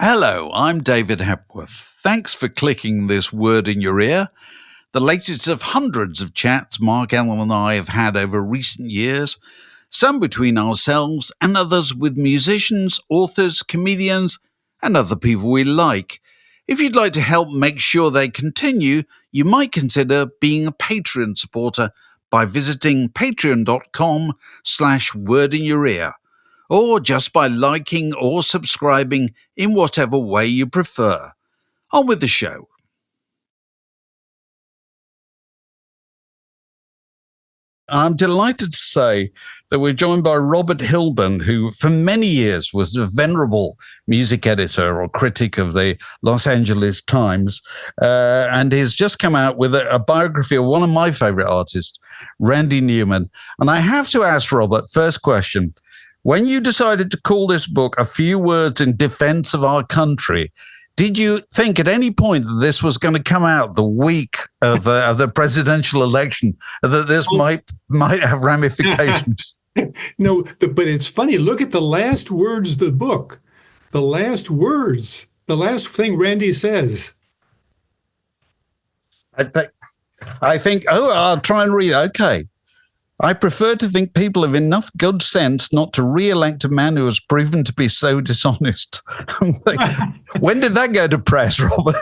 Hello, I'm David Hepworth. Thanks for clicking this word in your ear, the latest of hundreds of chats Mark, Ellen and I have had over recent years, some between ourselves and others with musicians, authors, comedians, and other people we like. If you'd like to help make sure they continue, you might consider being a Patreon supporter by visiting patreon.com/wordinyour-ear, or just by liking or subscribing in whatever way you prefer. On with the show. I'm delighted to say that we're joined by Robert Hilburn, who for many years was a venerable music editor or critic of the Los Angeles Times, and has just come out with a biography of one of my favorite artists, Randy Newman. And I have to ask Robert, first question, when you decided to call this book A Few Words in Defense of Our Country, did you think at any point that this was going to come out the week of the presidential election, that this might have ramifications? No, but it's funny. Look at the last words of the book. The last words. The last thing Randy says. I think. I'll try and read. Okay. I prefer to think people have enough good sense not to re-elect a man who has proven to be so dishonest. When did that go to press, Robert?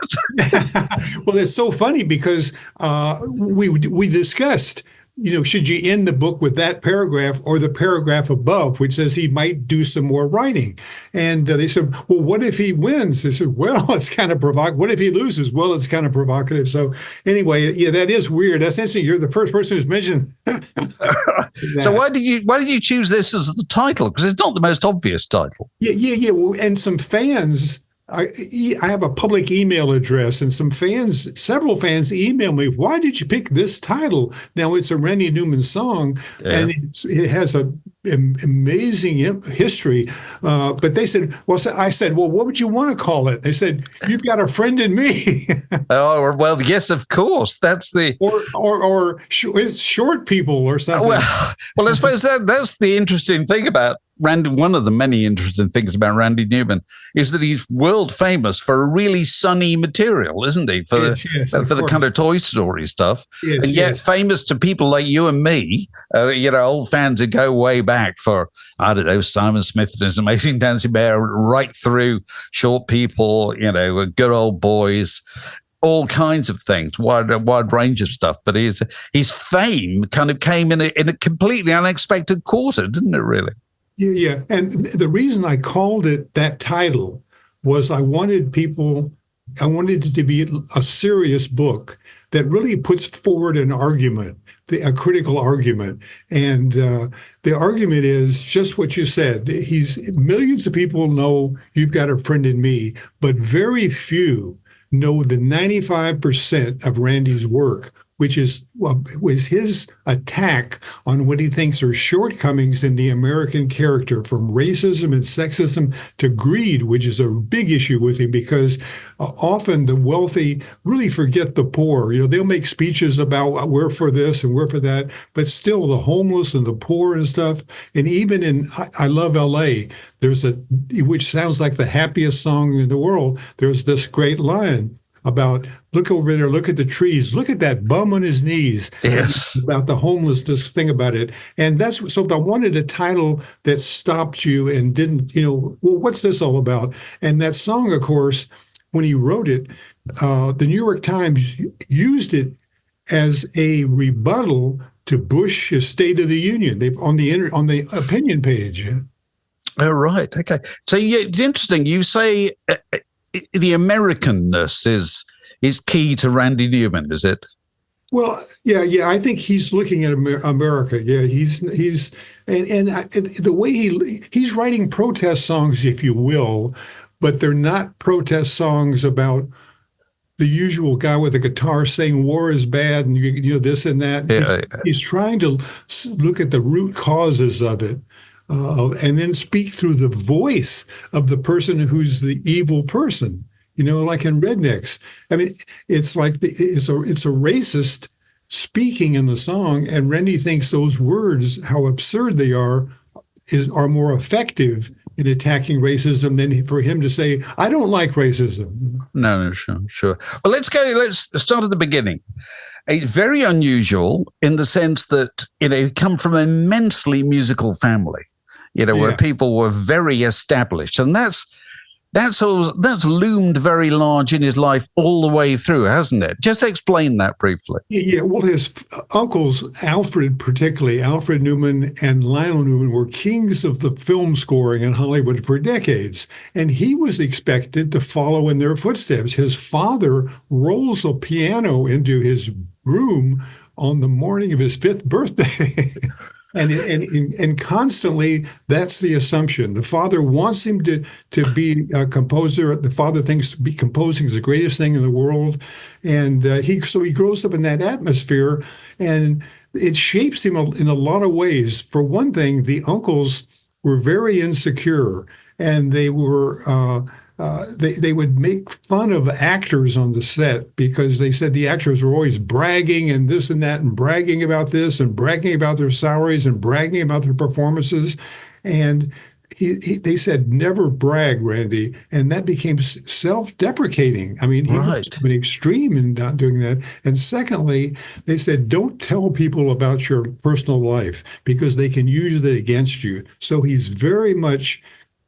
Well, it's so funny because we discussed, should you end the book with that paragraph or the paragraph above, which says he might do some more writing? And they said, well, what if he wins? They said, well, it's kind of provocative. What if he loses? Well, it's kind of provocative. So anyway, yeah, that is weird. That's interesting. You're the first person who's mentioned So why did you choose this as the title? Because it's not the most obvious title. Yeah. Well, and some fans, I have a public email address, and several fans email me, why did you pick this title? Now, it's a Randy Newman song, and it has an amazing history. But they said, I said, well, what would you want to call it? They said, you've got a friend in me. Oh, well, yes, of course. That's the... Or it's short people or something. Well, I suppose that's the interesting thing about Randy. One of the many interesting things about Randy Newman is that he's world famous for a really sunny material, isn't he? For the kind of Toy Story stuff, and yet famous to people like you and me, old fans who go way back for, I don't know, Simon Smith and His Amazing Dancing Bear, right through Short People, Good Old Boys. All kinds of things, wide range of stuff. But his fame kind of came in a completely unexpected quarter, didn't it? Really. Yeah. And the reason I called it that title was I wanted it to be a serious book that really puts forward an argument, a critical argument. And the argument is just what you said. Millions of people know You've Got a Friend in Me, but very few know the 95% of Randy's work, which was his attack on what he thinks are shortcomings in the American character, from racism and sexism to greed, which is a big issue with him because often the wealthy really forget the poor. They'll make speeches about we're for this and we're for that, but still the homeless and the poor and stuff. And even in I Love L.A., which sounds like the happiest song in the world, there's this great line about, look over there, look at the trees, look at that bum on his knees. Yes. About the homelessness thing about it. And so I wanted a title that stopped you and didn't, well, what's this all about? And that song, of course, when he wrote it, the New York Times used it as a rebuttal to Bush's State of the Union. On the opinion page. Oh, right. Okay. So it's interesting. You say the Americanness is key to Randy Newman, is it? Well, yeah. I think he's looking at America. Yeah, he's and the way he's writing protest songs, if you will, but they're not protest songs about the usual guy with a guitar saying war is bad and this and that. Yeah. He's trying to look at the root causes of it. And then speak through the voice of the person who's the evil person, like in Rednecks. I mean, it's like it's a racist speaking in the song, and Randy thinks those words, how absurd they are more effective in attacking racism than for him to say, I don't like racism. No, sure. Well, let's start at the beginning. It's very unusual in the sense that, you come from an immensely musical family, where people were very established. And that's loomed very large in his life all the way through, hasn't it? Just explain that briefly. Yeah, well, his uncles, Alfred Newman and Lionel Newman, were kings of the film scoring in Hollywood for decades, and he was expected to follow in their footsteps. His father rolls a piano into his room on the morning of his 5th birthday. And constantly, that's the assumption. The father wants him to be a composer. The father thinks to be composing is the greatest thing in the world, and he grows up in that atmosphere, and it shapes him in a lot of ways. For one thing, the uncles were very insecure, and they were. They would make fun of actors on the set because they said the actors were always bragging and this and that and bragging about this and bragging about their salaries and bragging about their performances. And they said, never brag, Randy. And that became self-deprecating. I mean, he was an extreme in not doing that. And secondly, they said, don't tell people about your personal life because they can use it against you. So he's very much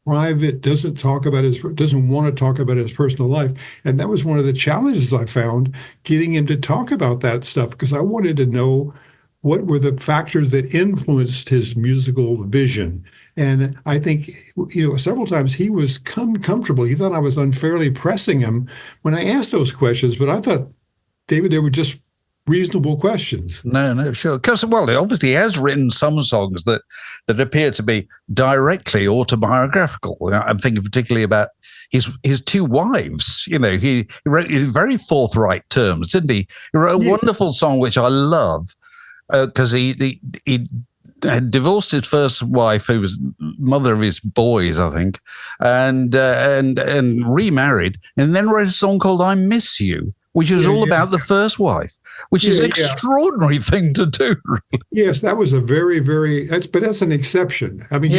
private, doesn't want to talk about his personal life. And that was one of the challenges I found, getting him to talk about that stuff, because I wanted to know what were the factors that influenced his musical vision. And I think, several times he was comfortable. He thought I was unfairly pressing him when I asked those questions, but I thought, David, they were just reasonable questions. No, sure. Because, he obviously has written some songs that appear to be directly autobiographical. I'm thinking particularly about his 2 wives. He wrote in very forthright terms, didn't he? He wrote a wonderful song, which I love, because he had divorced his first wife, who was mother of his boys, I think, and remarried, and then wrote a song called "I Miss You," which is all about the first wife, which is an extraordinary thing to do. Yes, that was a very, very, that's an exception. I mean,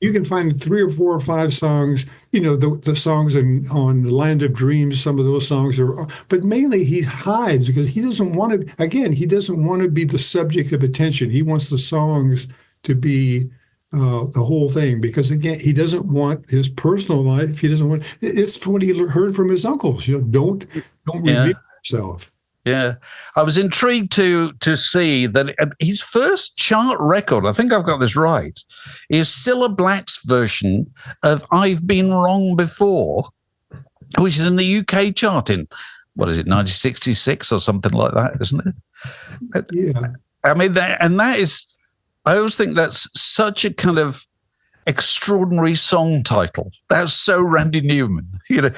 you can find 3 or 4 or 5 songs, the songs on the Land of Dreams, some of those songs but mainly he hides because he doesn't want to be the subject of attention. He wants the songs to be the whole thing, because again, he doesn't want his personal life. He doesn't want. It's what he heard from his uncles. Don't reveal yourself. Yeah, I was intrigued to see that his first chart record, I think I've got this right, is Cilla Black's version of "I've Been Wrong Before," which is in the UK chart in 1966 or something like that, isn't it? Yeah. I mean, that is. I always think that's such a kind of extraordinary song title. That's so Randy Newman. You're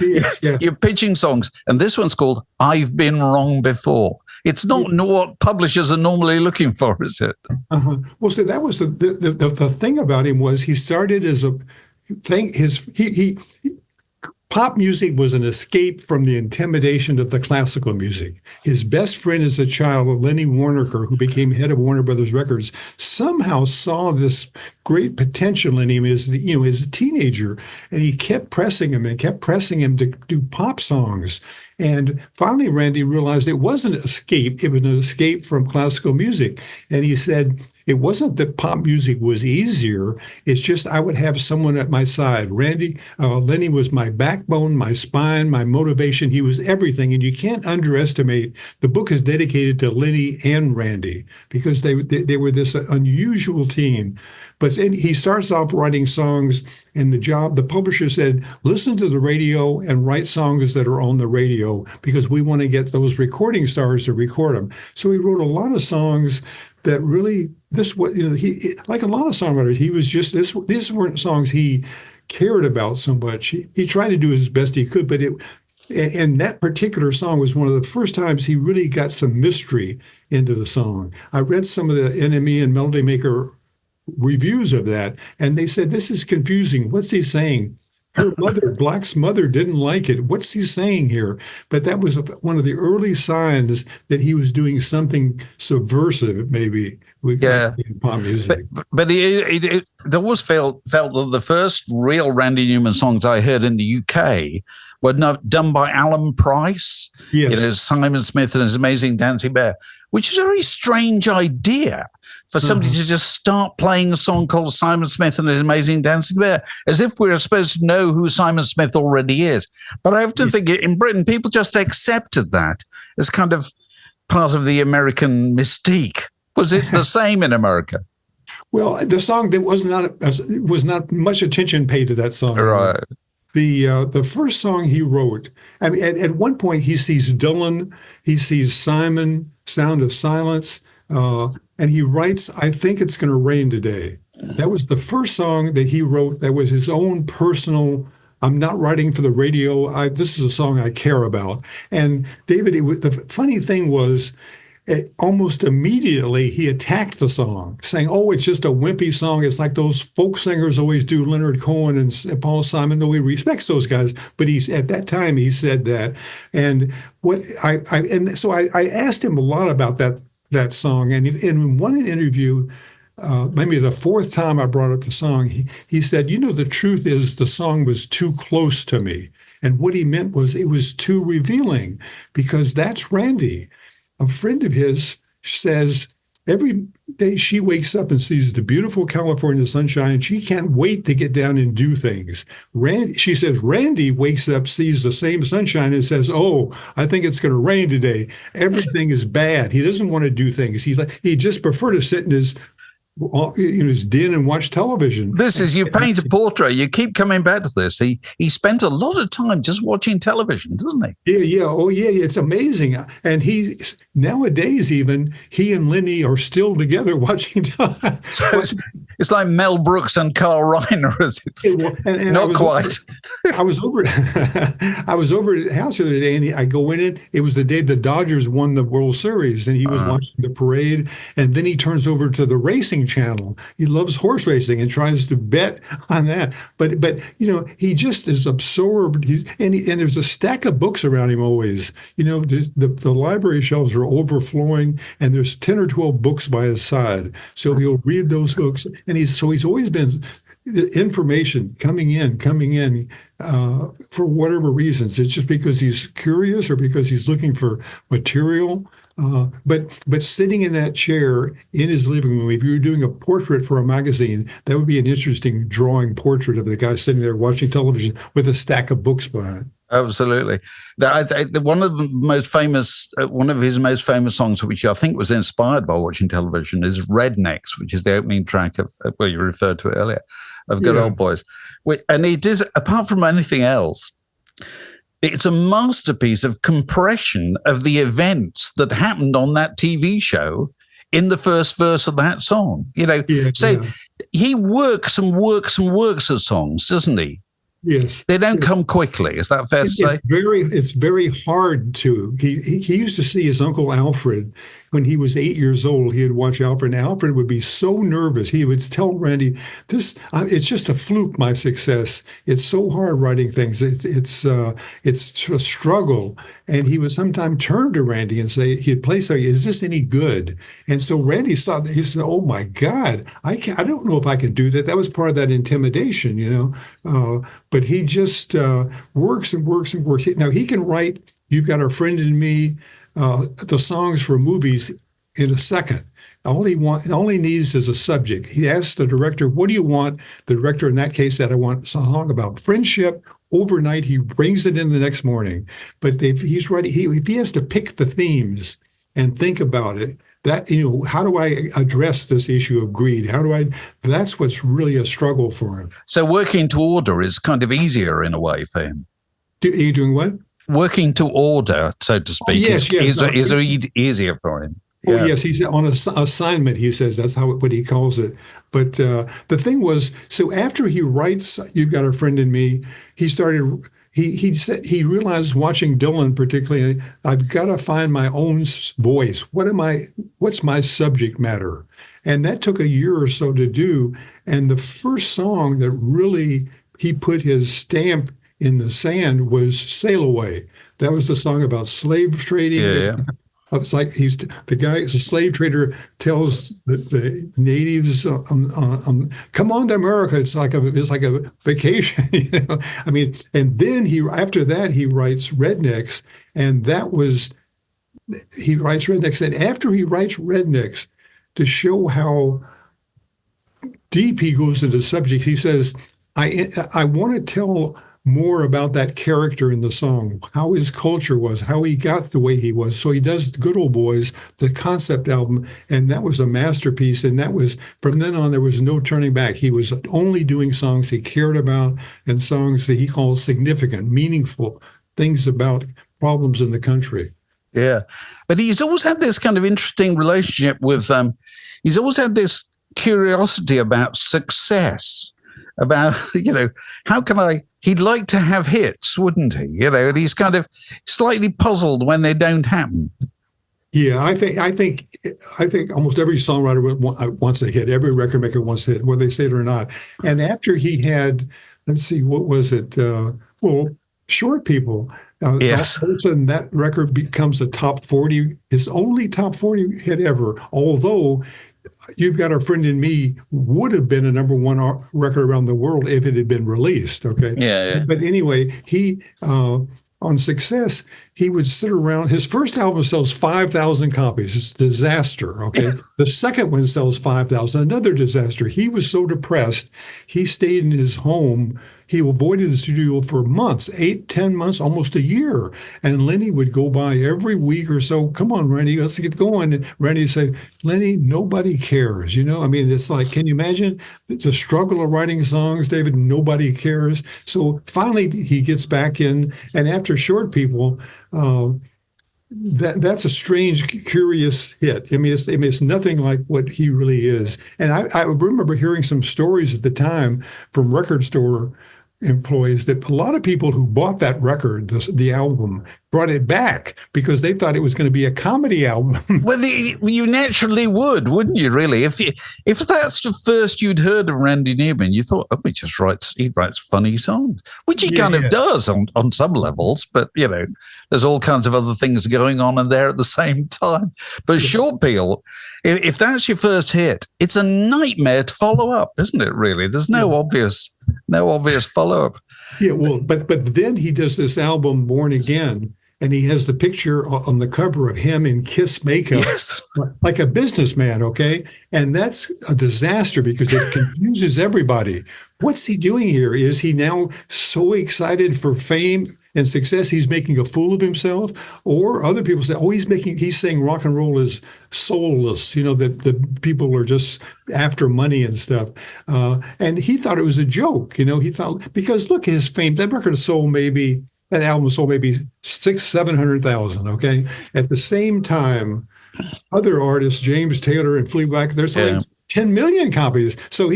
pitching songs, and this one's called "I've Been Wrong Before." It's not what publishers are normally looking for, is it? Uh-huh. Well, see, that was the thing about him was he started as a thing. Pop music was an escape from the intimidation of the classical music. His best friend as a child, Lenny Waronker, who became head of Warner Brothers Records, somehow saw this great potential in him as a teenager, and he kept pressing him to do pop songs. And finally, Randy realized it wasn't an escape; it was an escape from classical music. And he said, it wasn't that pop music was easier. It's just I would have someone at my side. Lenny was my backbone, my spine, my motivation. He was everything. And you can't underestimate, the book is dedicated to Lenny and Randy because they were this unusual team. But he starts off writing songs, and the publisher said, listen to the radio and write songs that are on the radio because we want to get those recording stars to record them. So he wrote a lot of songs that really, he like a lot of songwriters, he was just, these weren't songs he cared about so much. He tried to do his best he could, and that particular song was one of the first times he really got some mystery into the song. I read some of the NME and Melody Maker reviews of that, and they said, this is confusing. What's he saying? her mother, Black's mother, didn't like it. What's he saying here? But that was one of the early signs that he was doing something subversive, maybe, with pop music. But it always felt that the first real Randy Newman songs I heard in the UK were done by Alan Price. Yes. Simon Smith and His Amazing Dancing Bear, which is a very strange idea for somebody to just start playing a song called Simon Smith and His Amazing Dancing Bear, as if we're supposed to know who Simon Smith already is. But I have to think in Britain, people just accepted that as kind of part of the American mystique. Was it the same in America? Well, the song, there was not much attention paid to that song. Right. The first song he wrote, I mean, at one point he sees Dylan, he sees Simon, Sound of Silence, and he writes, I Think It's Gonna Rain Today. That was the first song that he wrote that was his own personal, I'm not writing for the radio, this is a song I care about. And David, the funny thing was, almost immediately he attacked the song, saying, oh, it's just a wimpy song. It's like those folk singers always do, Leonard Cohen and Paul Simon, though he respects those guys. But at that time he said that. And so I asked him a lot about that song. And in one interview, maybe the fourth time I brought up the song, he said, the truth is the song was too close to me. And what he meant was it was too revealing, because that's Randy. A friend of his says every day she wakes up and sees the beautiful California sunshine. She can't wait to get down and do things. She says Randy wakes up, sees the same sunshine, and says, oh, I think it's going to rain today. Everything is bad. He doesn't want to do things. He just prefer to sit in his den and watch television. This is, you paint a portrait. You keep coming back to this. He spent a lot of time just watching television, doesn't he? Yeah. Oh, yeah. It's amazing. And nowadays even, he and Lenny are still together watching television. So it's like Mel Brooks and Carl Reiner, is it? Not quite. I was over at the house the other day, and I go in it. It was the day the Dodgers won the World Series, and he was watching the parade. And then he turns over to the racing channel. He loves horse racing and tries to bet on that. But he just is absorbed. And there's a stack of books around him always. The library shelves are overflowing, and there's 10 or 12 books by his side. So he'll read those books, and he's always been the information coming in for whatever reasons. It's just because he's curious or because he's looking for material. But sitting in that chair in his living room, if you were doing a portrait for a magazine, that would be an interesting drawing portrait of the guy sitting there watching television with a stack of books behind. Absolutely. One of his most famous songs, which I think was inspired by watching television, is Rednecks, which is the opening track of, well, you referred to it earlier, of Good Old Boys. And it is, apart from anything else, it's a masterpiece of compression of the events that happened on that TV show in the first verse of that song. He works and works and works at songs, doesn't he? Yes. They don't come quickly. Is that fair to say? It's very hard to. He used to see his Uncle Alfred when he was 8 years old. He would watch Alfred, and Alfred would be so nervous. He would tell Randy, it's just a fluke, my success. It's so hard writing things. It's a struggle. And he would sometimes turn to Randy and say, he'd play something, is this any good? And so Randy saw that. He said, oh, my God, I don't know if I can do that. That was part of that intimidation, But he just works and works and works. Now, he can write You've Got a Friend in Me, the songs for movies in a second. All he needs is a subject. He asks the director, what do you want? The director in that case said, I want a song about friendship. Overnight, he brings it in the next morning. But if he's writing, if he has to pick the themes and think about it, that, how do I address this issue of greed? That's what's really a struggle for him. So working to order is kind of easier in a way for him. Are you doing what? Working to order, so to speak, is easier for him. Yeah. Oh, yes, he's on assignment, he says. That's what he calls it. But the thing was, so after he writes You've Got a Friend in Me, he started... He realized, watching Dylan particularly, I've got to find my own voice. What's my subject matter? And that took a year or so to do. And the first song that really he put his stamp in the sand was "Sail Away." That was the song about slave trading. Yeah. It's like the guy, a slave trader, tells the natives, "Come on to America. It's like a vacation." I mean, and then after that he writes Rednecks, and he writes Rednecks, and after he writes Rednecks, to show how deep he goes into the subject, he says, "I want to tell more about that character in the song, how his culture was, how he got the way he was." So he does The Good Old Boys, the concept album, and that was a masterpiece. And that was, from then on, there was no turning back. He was only doing songs he cared about and songs that he called significant, meaningful things about problems in the country. Yeah. But he's always had this kind of interesting relationship with, he's always had this curiosity about success, about, how can he'd like to have hits, wouldn't he? And he's kind of slightly puzzled when they don't happen. Yeah, I think almost every songwriter wants a hit. Every record maker wants a hit, whether they say it or not. And after he had, let's see, what was it? Short People. Yes. All of a sudden, that record becomes a top 40, his only top 40 hit ever. Although You've Got a Friend in Me would have been a number one record around the world if it had been released. Okay. Yeah. But anyway, he on Success, he would sit around. His first album sells 5,000 copies. It's a disaster. Okay. The second one sells 5,000. Another disaster. He was so depressed, he stayed in his home. He avoided the studio for months, 8, 10 months, almost a year. And Lenny would go by every week or so. "Come on, Randy, let's get going." And Randy would say, "Lenny, nobody cares." I mean, it's like, can you imagine the struggle of writing songs, David? Nobody cares. So finally he gets back in. And after Short People, that's a strange, curious hit. I mean, it's nothing like what he really is. And I remember hearing some stories at the time from record store employees that a lot of people who bought that record, the album, brought it back because they thought it was going to be a comedy album. Well, you naturally would, wouldn't you? Really, if that's the first you'd heard of Randy Newman, you thought, "Oh, he writes funny songs," which he kind of does on some levels. But there's all kinds of other things going on in there at the same time. But Short People, if that's your first hit, it's a nightmare to follow up, isn't it? Really, there's no obvious follow-up. Yeah, well, but then he does this album, Born Again, and he has the picture on the cover of him in Kiss makeup, like a businessman, okay? And that's a disaster because it confuses everybody. What's he doing here? Is he now so excited for fame and success he's making a fool of himself? Or other people say, "Oh, he's saying rock and roll is soulless, that the people are just after money and stuff." And he thought it was a joke, he thought, because look, his fame, that album sold maybe 600,000-700,000, okay? At the same time, other artists, James Taylor and Flea Black, they're selling 10 million copies. So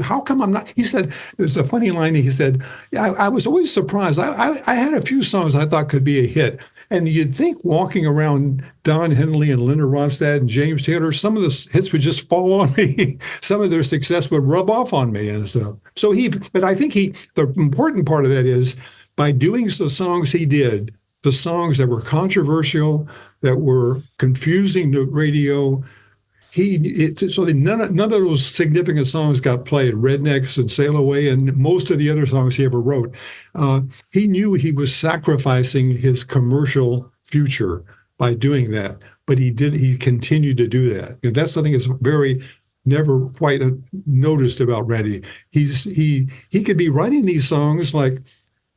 how come I'm not? He said, there's a funny line. He said, I was always surprised. I had a few songs I thought could be a hit. And you'd think walking around Don Henley and Linda Ronstadt and James Taylor, some of the hits would just fall on me. Some of their success would rub off on me and stuff. But I think the important part of that is, by doing the songs he did, the songs that were controversial, that were confusing the radio, none of those significant songs got played. Rednecks and Sail Away and most of the other songs he ever wrote. He knew he was sacrificing his commercial future by doing that, but he continued to do that. That's something that's never quite noticed about Randy. He could be writing these songs like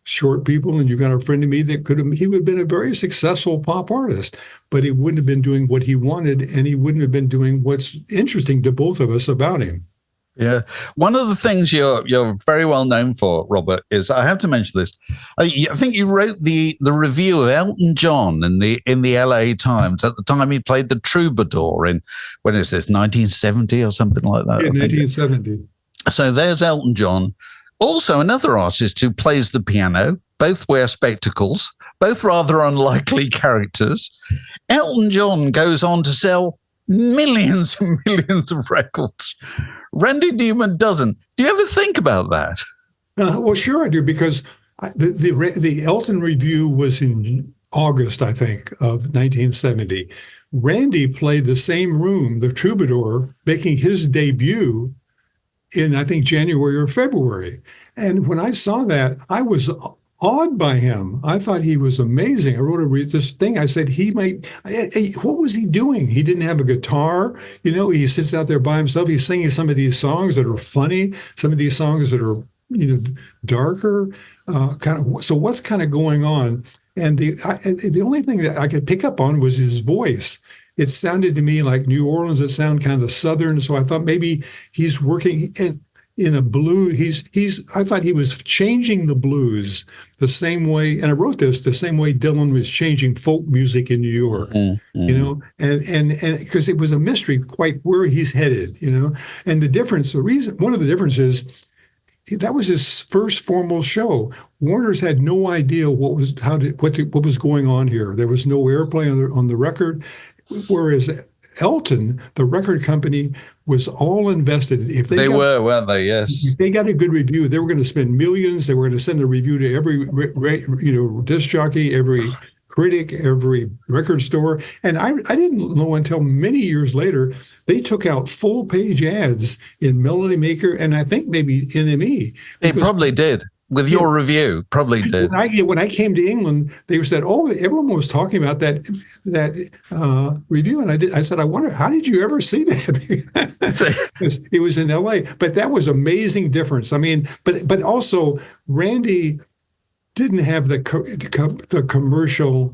Short People and You've Got a Friend in Me, he would have been a very successful pop artist, but he wouldn't have been doing what he wanted, and he wouldn't have been doing what's interesting to both of us about him. Yeah. One of the things you're very well known for, Robert, is, I have to mention this. I think you wrote the review of Elton John in the LA Times at the time he played the Troubadour in, when is this, 1970 or something like that? Yeah, 1970. So there's Elton John. Also, another artist who plays the piano, both wear spectacles, both rather unlikely characters. Elton John goes on to sell millions and millions of records. Randy Newman doesn't. Do you ever think about that? Well, sure I do, because the Elton review was in August, I think, of 1970. Randy played the same room, the Troubadour, making his debut in, I think, January or February. And when I saw that, I was awed by him. I thought he was amazing. I wrote this thing. I said, what was he doing? He didn't have a guitar. He sits out there by himself. He's singing some of these songs that are funny, some of these songs that are, darker. So what's kind of going on? And the only thing that I could pick up on was his voice. It sounded to me like New Orleans. It sounded kind of Southern. So I thought maybe he's working in a blues. I thought he was changing the blues the same way. And I wrote this the same way Dylan was changing folk music in New York, and because it was a mystery quite where he's headed, and one of the differences, that was his first formal show. Warner's had no idea what was going on here. There was no airplay on the record. Whereas Elton, the record company, was all invested. If they weren't they? Yes. If they got a good review, they were going to spend millions. They were going to send the review to every disc jockey, every critic, every record store. And I didn't know until many years later, they took out full-page ads in Melody Maker and I think maybe NME. They probably did. With your review, probably did. When I came to England, they said, "Oh, everyone was talking about that review," and I said, "I wonder, how did you ever see that?" It was in L.A., but that was amazing difference. I mean, but also Randy didn't have the commercial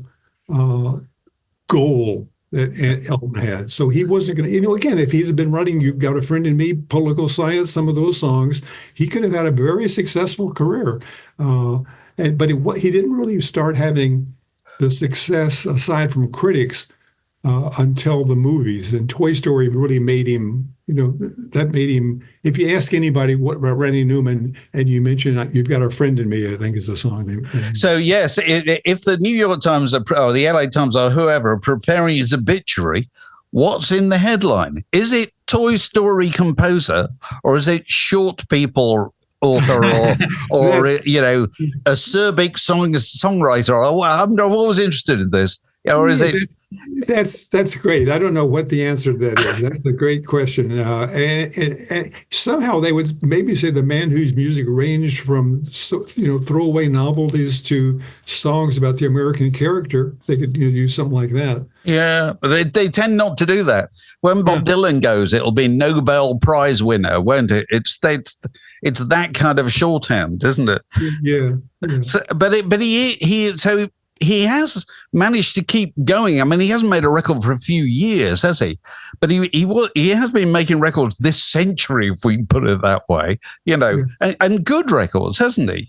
goal that Elton had. So he wasn't going to, again, if he had been running You've Got a Friend in Me, Political Science, some of those songs, he could have had a very successful career. But he didn't really start having the success, aside from critics, until the movies. And Toy Story really made him, that made him, if you ask anybody what about Randy Newman, and you mention You've Got a Friend in Me, I think is the song. So, yes, if the New York Times or the LA Times or whoever are preparing his obituary, what's in the headline? Is it Toy Story composer, or is it Short People author, or acerbic songwriter? I'm always interested in this. Or is it? That's great. I don't know what the answer to that is. That's a great question. And somehow they would maybe say the man whose music ranged from throwaway novelties to songs about the American character. They could use something like that. Yeah, but they tend not to do that. When Bob Dylan goes, it'll be Nobel Prize winner, won't it? It's that kind of shorthand, isn't it? Yeah. So, but he has managed to keep going. I mean, he hasn't made a record for a few years, has he? But he has been making records this century, if we put it that way, and good records, hasn't he?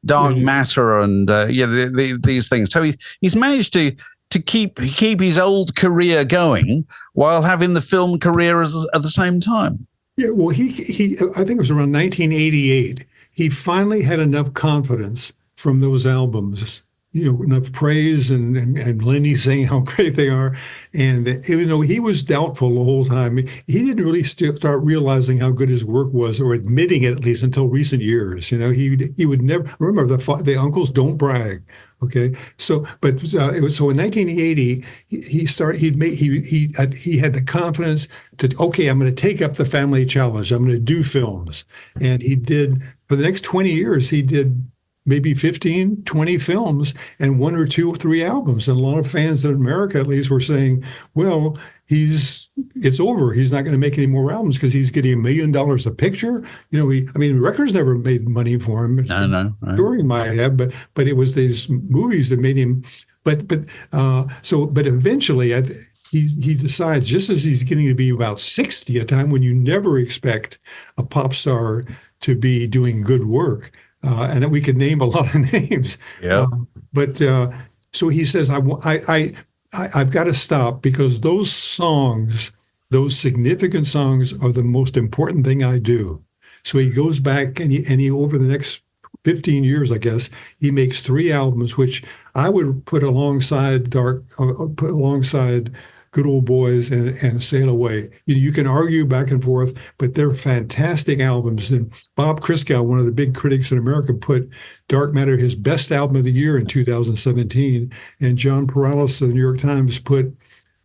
Dark Matter and these things. So he's managed to keep his old career going while having the film career at the same time. Yeah, well, he I think it was around 1988. He finally had enough confidence from those albums, enough praise and Lenny saying how great they are. And even though he was doubtful the whole time, he didn't really start realizing how good his work was, or admitting it, at least until recent years. He would never remember the uncles don't brag. Okay. So, in 1980, he had the confidence to, okay, I'm going to take up the family challenge. I'm going to do films. And he did, for the next 20 years, he did maybe 15, 20 films and 1 or 2 or 3 albums. And a lot of fans in America, at least, were saying, well, it's over. He's not going to make any more albums because he's getting $1 million a picture. Records never made money for him. No. Right. Sure, he might have, but it was these movies that made him. But eventually, he decides, just as he's getting to be about 60, a time when you never expect a pop star to be doing good work. And that we could name a lot of names. Yeah. So he says, I've got to stop, because those songs, those significant songs, are the most important thing I do. So he goes back and he over the next 15 years, I guess, he makes 3 albums, which I would put alongside Good Old Boys and Sail Away. You can argue back and forth, but they're fantastic albums. And Bob Christgau, one of the big critics in America, put Dark Matter his best album of the year in 2017. And John Perales of the New York Times put,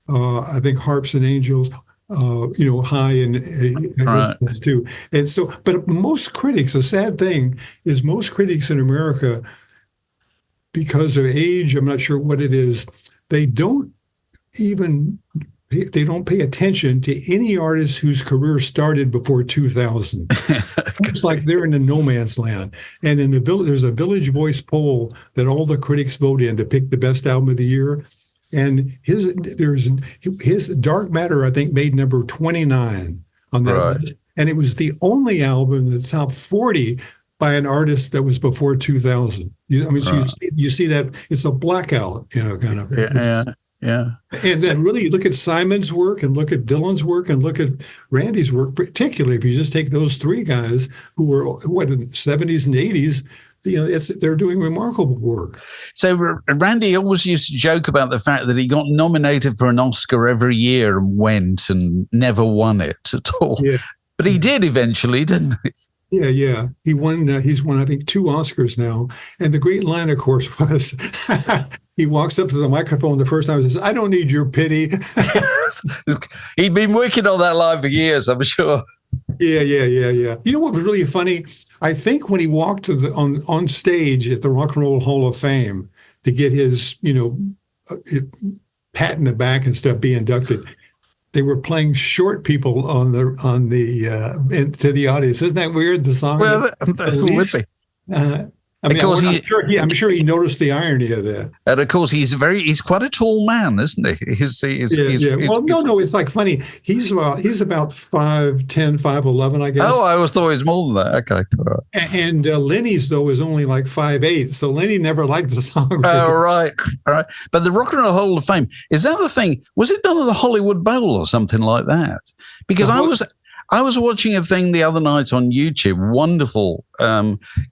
I think, Harps and Angels, high and Right. too. And so, but most critics, the sad thing is most critics in America, because of age, I'm not sure what it is, they don't pay attention to any artist whose career started before 2000. It's like they're in a no man's land. And in there's a Village Voice poll that all the critics vote in to pick the best album of the year. And his Dark Matter, I think, made number 29 on that Right. list. And it was the only album in the top 40 by an artist that was before 2000. So you see that it's a blackout, kind of. Yeah. And then really you look at Simon's work and look at Dylan's work and look at Randy's work, particularly if you just take those three guys who were, in the 70s and 80s, they're doing remarkable work. So Randy always used to joke about the fact that he got nominated for an Oscar every year and went and never won it at all. Yeah. But he did eventually, didn't he? Yeah. He won. He's won, I think, 2 Oscars now. And the great line, of course, was he walks up to the microphone the first time and says, "I don't need your pity." He'd been working on that line for years, I'm sure. Yeah. You know what was really funny? I think when he walked on stage at the Rock and Roll Hall of Fame to get his, pat in the back and stuff, be inducted, they were playing Short People to the audience. Isn't that weird? The song. Well, that would be. I'm sure he noticed the irony of that. And of course, he's quite a tall man, isn't he? No, it's like funny. He's about 5'10", 5'11", I guess. Oh, I always thought he was more than that. Okay. Right. And Lenny's, though, is only like 5'8", so Lenny never liked the song. Oh, right. But the Rock and Roll Hall of Fame, is that the thing? Was it done at the Hollywood Bowl or something like that? Because I was watching a thing the other night on YouTube, wonderful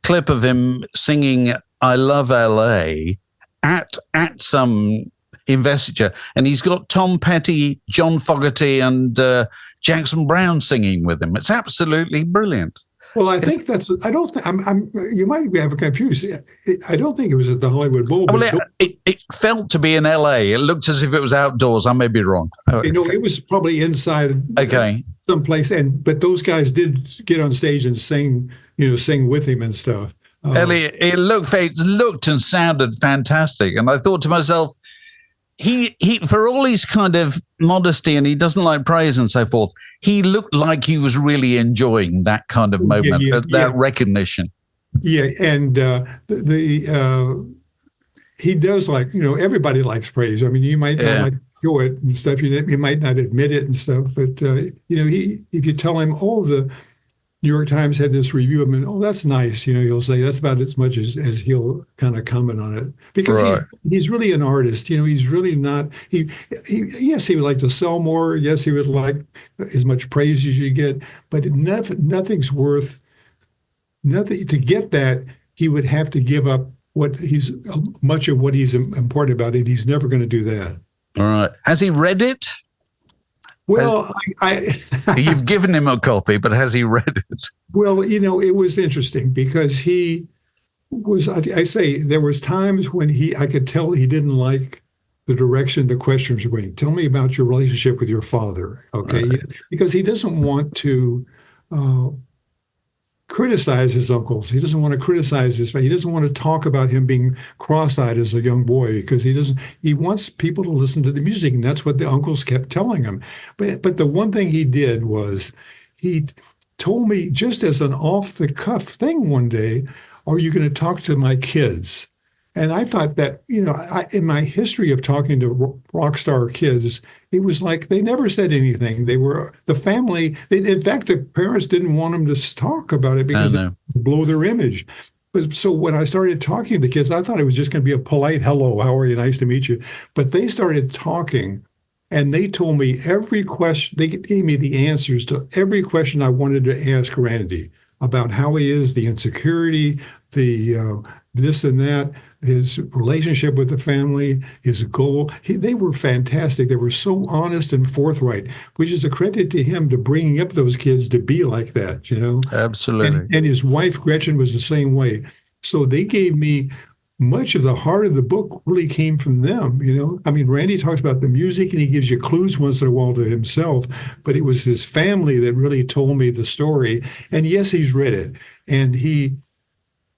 clip of him singing "I Love L.A." at some investiture, and he's got Tom Petty, John Fogerty, and Jackson Browne singing with him. It's absolutely brilliant. Well, I think you might have confused. I don't think it was at the Hollywood Bowl. It felt to be in L.A. It looked as if it was outdoors. I may be wrong. It was probably inside. Okay. Someplace, but those guys did get on stage and sing with him and stuff. It looked and sounded fantastic, and I thought to myself, he for all his kind of modesty and he doesn't like praise and so forth, he looked like he was really enjoying that kind of moment, that recognition. Yeah, and he does like everybody likes praise. I mean, you might not like it and stuff. You might not admit it and stuff, but if you tell him, the New York Times had this review of him, and that's nice, he'll say that's about as much as he'll kind of comment on it, because he's really an artist. He's really not. Yes, he would like to sell more. Yes, he would like as much praise as you get, but nothing's worth nothing to get that. He would have to give up much of what he's important about it. He's never going to do that. All right. Has he read it? Well, you've given him a copy, but has he read it? Well, it was interesting because he was, I say, there was times when I could tell he didn't like the direction the questions were going. Tell me about your relationship with your father, okay? Right. Because he doesn't want to criticize his uncles. He doesn't want to criticize his family. He doesn't want to talk about him being cross-eyed as a young boy because he wants people to listen to the music, and that's what the uncles kept telling him. But the one thing he did was he told me just as an off-the-cuff thing one day, "Are you going to talk to my kids?" And I thought that, in my history of talking to rock star kids, it was like they never said anything. They were the family. In fact, the parents didn't want them to talk about it because it would blow their image. But so when I started talking to the kids, I thought it was just going to be a polite hello, how are you, nice to meet you. But they started talking, and they told me every question. They gave me the answers to every question I wanted to ask Randy about how he is, the insecurity, the this and that. his relationship with the family, his goal. They were fantastic. They were so honest and forthright, which is a credit to him to bringing up those kids to be like that, you know? Absolutely. And his wife, Gretchen, was the same way. So they gave me much of the heart of the book really came from them, you know? I mean, Randy talks about the music and he gives you clues once in a while to himself, but it was his family that really told me the story. And yes, he's read it. And he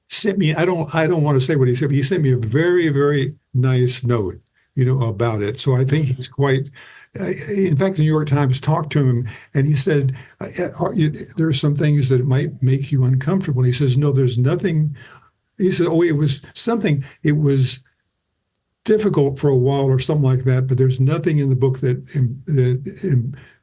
sent me, I don't want to say what he said, but he sent me a very, very nice note, you know, about it. So I think he's quite, in fact, the New York Times talked to him and he said, there are some things that might make you uncomfortable. And he says, no, there's nothing. He said, oh, it was something, it was difficult for a while or something like that, but there's nothing in the book that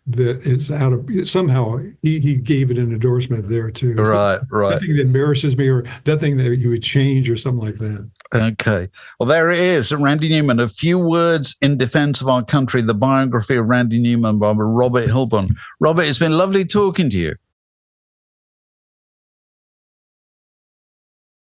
is out of, somehow he gave it an endorsement there too. Right. Nothing that embarrasses me or nothing that you would change or something like that. Okay. Well, there it is. Randy Newman, A Few Words in Defense of Our Country, the biography of Randy Newman by Robert Hilburn. Robert, it's been lovely talking to you.